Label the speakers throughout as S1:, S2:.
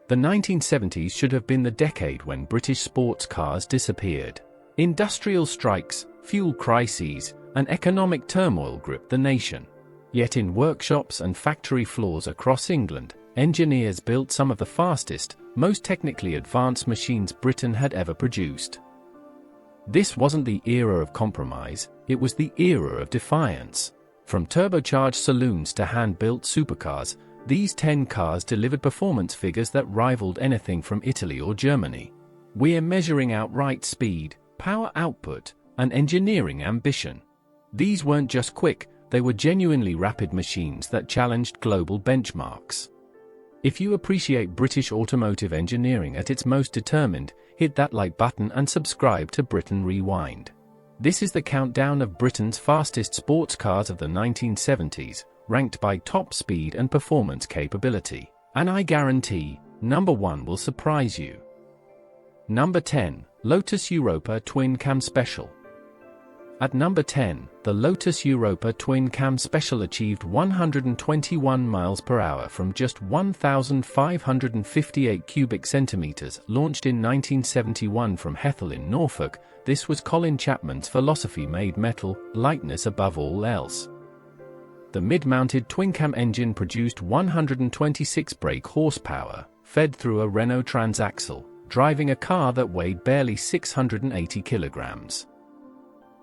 S1: The 1970s should have been the decade when British sports cars disappeared. Industrial strikes, fuel crises, and economic turmoil gripped the nation. Yet in workshops and factory floors across England, engineers built some of the fastest, most technically advanced machines Britain had ever produced. This wasn't the era of compromise, it was the era of defiance. From turbocharged saloons to hand-built supercars, these 10 cars delivered performance figures that rivaled anything from Italy or Germany. We're measuring outright speed, power output, and engineering ambition. These weren't just quick, they were genuinely rapid machines that challenged global benchmarks. If you appreciate British automotive engineering at its most determined, hit that like button and subscribe to Britain Rewind. This is the countdown of Britain's fastest sports cars of the 1970s, ranked by top speed and performance capability. And I guarantee, number 1 will surprise you. Number 10, Lotus Europa Twin Cam Special. At number 10, the Lotus Europa Twin Cam Special achieved 121 miles per hour from just 1,558 cubic centimeters. Launched in 1971 from Hethel in Norfolk, this was Colin Chapman's philosophy-made metal, lightness above all else. The mid-mounted twin-cam engine produced 126 brake horsepower, fed through a Renault transaxle, driving a car that weighed barely 680 kilograms.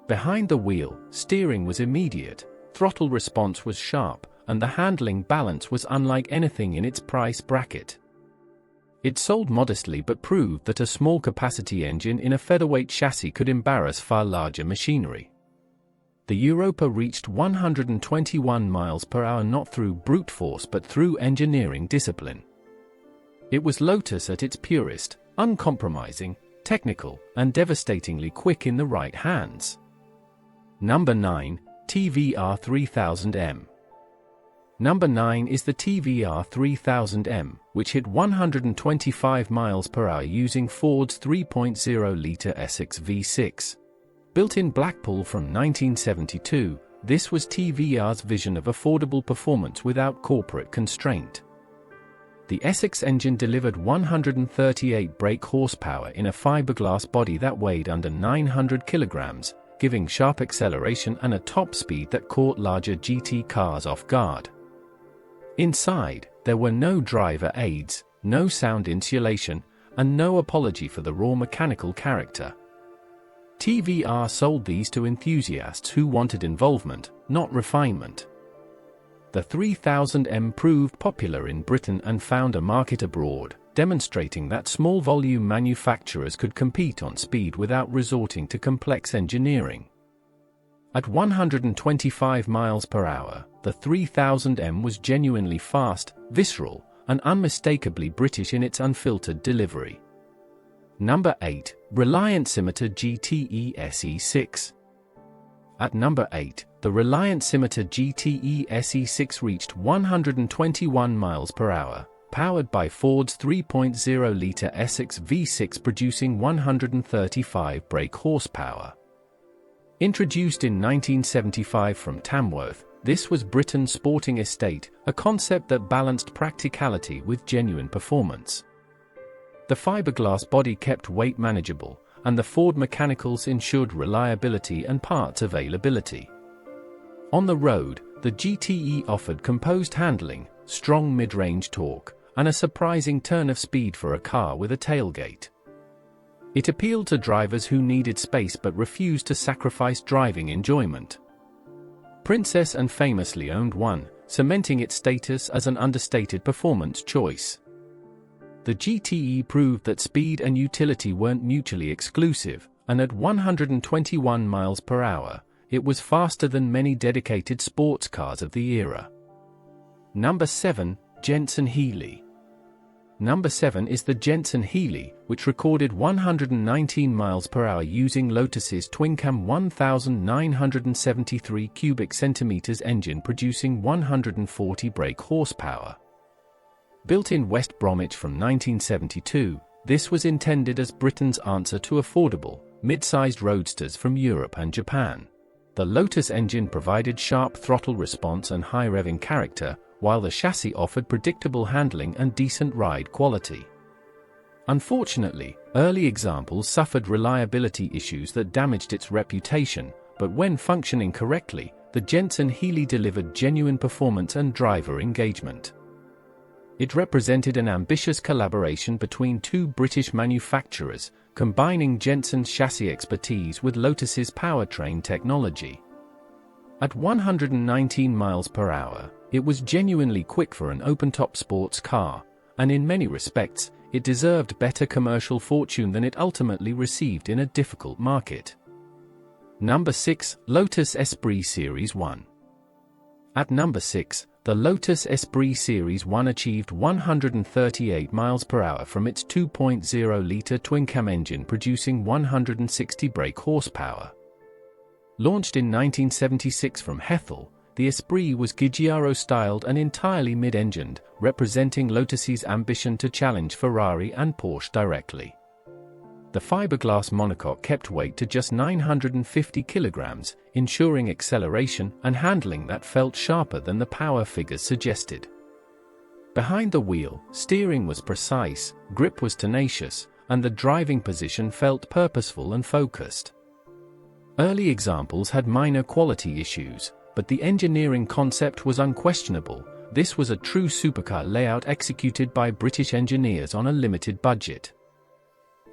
S1: Behind the wheel, steering was immediate, throttle response was sharp, and the handling balance was unlike anything in its price bracket. It sold modestly but proved that a small-capacity engine in a featherweight chassis could embarrass far larger machinery. The Europa reached 121 miles per hour not through brute force but through engineering discipline. It was Lotus at its purest, uncompromising, technical, and devastatingly quick in the right hands. Number 9, TVR 3000M. Number 9 is the TVR 3000M, which hit 125 miles per hour using Ford's 3.0-litre Essex V6. Built in Blackpool from 1972, this was TVR's vision of affordable performance without corporate constraint. The Essex engine delivered 138 brake horsepower in a fiberglass body that weighed under 900 kilograms, giving sharp acceleration and a top speed that caught larger GT cars off guard. Inside, there were no driver aids, no sound insulation, and no apology for the raw mechanical character. TVR sold these to enthusiasts who wanted involvement, not refinement. The 3000M proved popular in Britain and found a market abroad, demonstrating that small-volume manufacturers could compete on speed without resorting to complex engineering. At 125 miles per hour, the 3000M was genuinely fast, visceral, and unmistakably British in its unfiltered delivery. Number 8, Reliant Scimitar GTE SE6. At number 8, the Reliant Scimitar GTE SE6 reached 121 miles per hour, powered by Ford's 3.0-litre Essex V6 producing 135 brake horsepower. Introduced in 1975 from Tamworth, this was Britain's sporting estate, a concept that balanced practicality with genuine performance. The fiberglass body kept weight manageable, and the Ford mechanicals ensured reliability and parts availability. On the road, the GTE offered composed handling, strong mid-range torque, and a surprising turn of speed for a car with a tailgate. It appealed to drivers who needed space but refused to sacrifice driving enjoyment. Princess and famously owned one, cementing its status as an understated performance choice. The GTE proved that speed and utility weren't mutually exclusive, and at 121 miles per hour, it was faster than many dedicated sports cars of the era. Number 7, Jensen Healey. Number 7 is the Jensen Healey, which recorded 119 miles per hour using Lotus's twin-cam 1,973 cubic centimeters engine producing 140 brake horsepower. Built in West Bromwich from 1972, this was intended as Britain's answer to affordable, mid-sized roadsters from Europe and Japan. The Lotus engine provided sharp throttle response and high revving character, while the chassis offered predictable handling and decent ride quality. Unfortunately, early examples suffered reliability issues that damaged its reputation, but when functioning correctly, the Jensen Healey delivered genuine performance and driver engagement. It represented an ambitious collaboration between two British manufacturers, combining Jensen's chassis expertise with Lotus's powertrain technology. At 119 miles per hour, it was genuinely quick for an open-top sports car, and in many respects, it deserved better commercial fortune than it ultimately received in a difficult market. Number 6. Lotus Esprit Series 1. At number 6, the Lotus Esprit Series 1 achieved 138 miles per hour from its 2.0-liter twin-cam engine, producing 160 brake horsepower. Launched in 1976 from Hethel, the Esprit was Giugiaro-styled and entirely mid-engined, representing Lotus's ambition to challenge Ferrari and Porsche directly. The fiberglass monocoque kept weight to just 950 kilograms, ensuring acceleration and handling that felt sharper than the power figures suggested. Behind the wheel, steering was precise, grip was tenacious, and the driving position felt purposeful and focused. Early examples had minor quality issues, but the engineering concept was unquestionable. This was a true supercar layout executed by British engineers on a limited budget.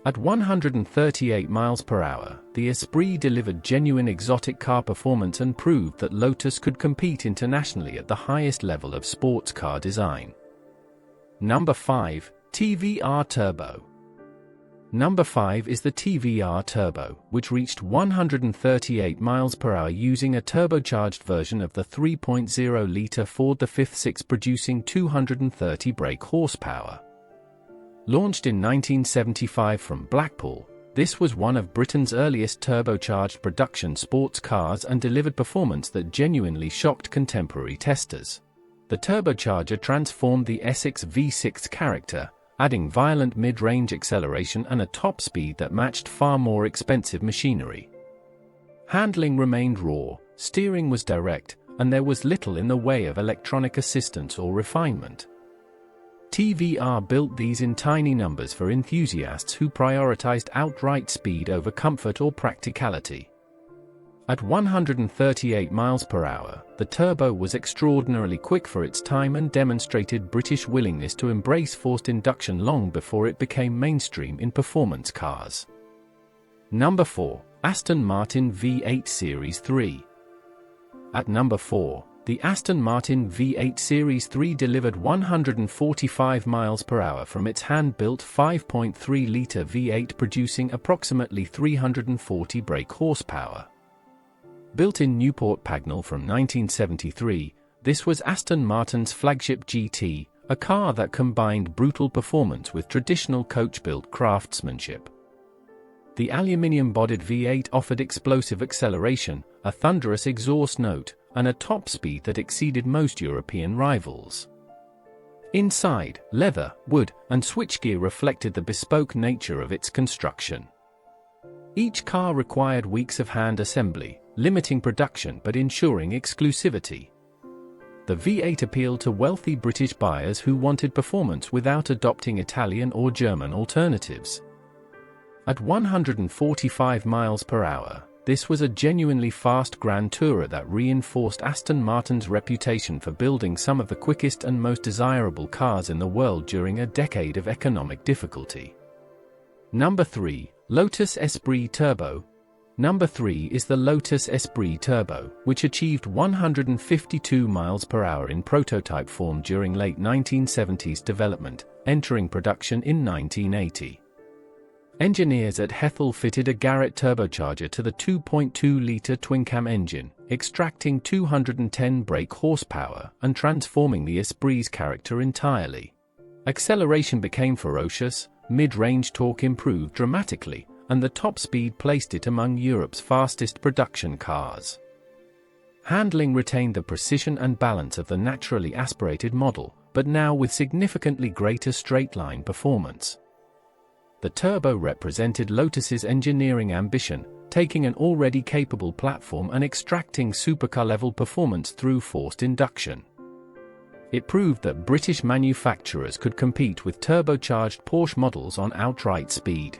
S1: At 138 miles per hour, the Esprit delivered genuine exotic car performance and proved that Lotus could compete internationally at the highest level of sports car design. Number 5. TVR Turbo. Number 5 is the TVR Turbo, which reached 138 miles per hour using a turbocharged version of the 3.0-liter Ford V8, producing 230 brake horsepower. Launched in 1975 from Blackpool, this was one of Britain's earliest turbocharged production sports cars and delivered performance that genuinely shocked contemporary testers. The turbocharger transformed the Essex V6 character, adding violent mid-range acceleration and a top speed that matched far more expensive machinery. Handling remained raw, steering was direct, and there was little in the way of electronic assistance or refinement. TVR built these in tiny numbers for enthusiasts who prioritized outright speed over comfort or practicality. At 138 miles per hour, the Turbo was extraordinarily quick for its time and demonstrated British willingness to embrace forced induction long before it became mainstream in performance cars. Number 4. Aston Martin V8 Series 3. At number 4, the Aston Martin V8 Series 3 delivered 145 miles per hour from its hand-built 5.3-liter V8, producing approximately 340 brake horsepower. Built in Newport Pagnell from 1973, this was Aston Martin's flagship GT, a car that combined brutal performance with traditional coach-built craftsmanship. The aluminium-bodied V8 offered explosive acceleration, a thunderous exhaust note, and a top speed that exceeded most European rivals. Inside, leather, wood, and switchgear reflected the bespoke nature of its construction. Each car required weeks of hand assembly, limiting production but ensuring exclusivity. The V8 appealed to wealthy British buyers who wanted performance without adopting Italian or German alternatives. At 145 miles per hour, this was a genuinely fast Grand Tourer that reinforced Aston Martin's reputation for building some of the quickest and most desirable cars in the world during a decade of economic difficulty. Number 3. Lotus Esprit Turbo. Number 3 is the Lotus Esprit Turbo, which achieved 152 miles per hour in prototype form during late 1970s development, entering production in 1980. Engineers at Hethel fitted a Garrett turbocharger to the 2.2-liter twin-cam engine, extracting 210 brake horsepower and transforming the Esprit's character entirely. Acceleration became ferocious, mid-range torque improved dramatically, and the top speed placed it among Europe's fastest production cars. Handling retained the precision and balance of the naturally aspirated model, but now with significantly greater straight-line performance. The Turbo represented Lotus's engineering ambition, taking an already capable platform and extracting supercar-level performance through forced induction. It proved that British manufacturers could compete with turbocharged Porsche models on outright speed.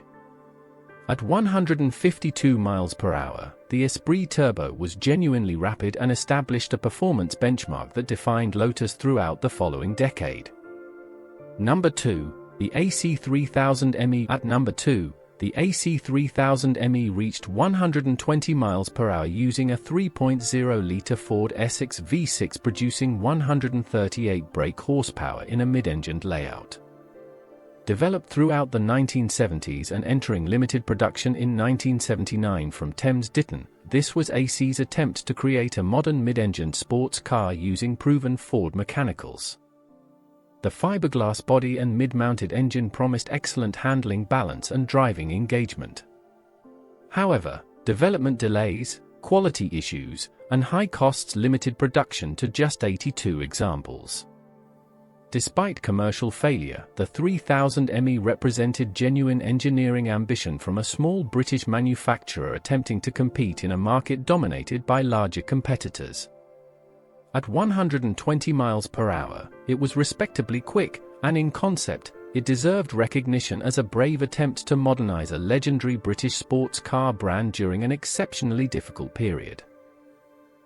S1: At 152 miles per hour, the Esprit Turbo was genuinely rapid and established a performance benchmark that defined Lotus throughout the following decade. Number 2. The AC3000 ME. At number 2, the AC3000 ME reached 120 miles per hour using a 3.0-litre Ford Essex V6 producing 138 brake horsepower in a mid-engined layout. Developed throughout the 1970s and entering limited production in 1979 from Thames Ditton, this was AC's attempt to create a modern mid-engined sports car using proven Ford mechanicals. The fiberglass body and mid-mounted engine promised excellent handling balance and driving engagement. However, development delays, quality issues, and high costs limited production to just 82 examples. Despite commercial failure, the 3000 ME represented genuine engineering ambition from a small British manufacturer attempting to compete in a market dominated by larger competitors. At 120 miles per hour, it was respectably quick, and in concept, it deserved recognition as a brave attempt to modernize a legendary British sports car brand during an exceptionally difficult period.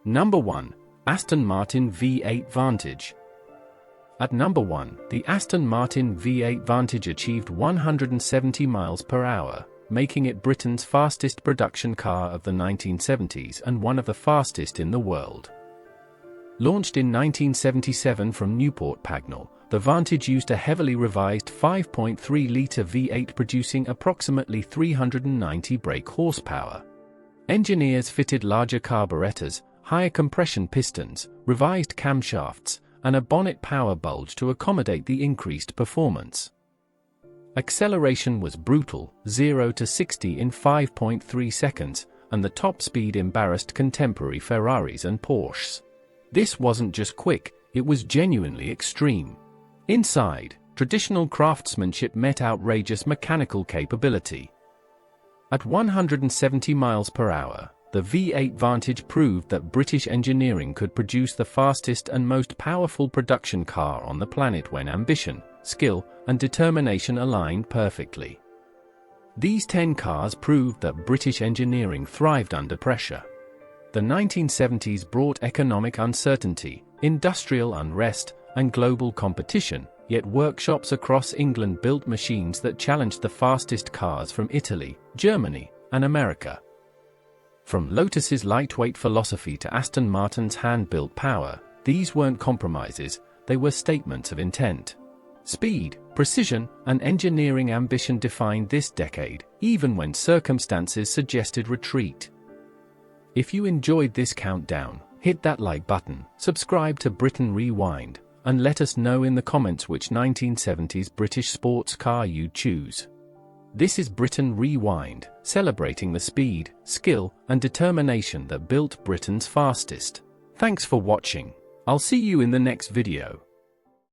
S1: Number 1. Aston Martin V8 Vantage. At number 1, the Aston Martin V8 Vantage achieved 170 miles per hour, making it Britain's fastest production car of the 1970s and one of the fastest in the world. Launched in 1977 from Newport Pagnell, the Vantage used a heavily revised 5.3-litre V8 producing approximately 390 brake horsepower. Engineers fitted larger carburetors, higher compression pistons, revised camshafts, and a bonnet power bulge to accommodate the increased performance. Acceleration was brutal, 0 to 60 in 5.3 seconds, and the top speed embarrassed contemporary Ferraris and Porsches. This wasn't just quick, it was genuinely extreme. Inside, traditional craftsmanship met outrageous mechanical capability. At 170 miles per hour, the V8 Vantage proved that British engineering could produce the fastest and most powerful production car on the planet when ambition, skill, and determination aligned perfectly. These 10 cars proved that British engineering thrived under pressure. The 1970s brought economic uncertainty, industrial unrest, and global competition, yet workshops across England built machines that challenged the fastest cars from Italy, Germany, and America. From Lotus's lightweight philosophy to Aston Martin's hand-built power, these weren't compromises, they were statements of intent. Speed, precision, and engineering ambition defined this decade, even when circumstances suggested retreat. If you enjoyed this countdown, hit that like button, subscribe to Britain Rewind, and let us know in the comments which 1970s British sports car you'd choose. This is Britain Rewind, celebrating the speed, skill, and determination that built Britain's fastest. Thanks for watching. I'll see you in the next video.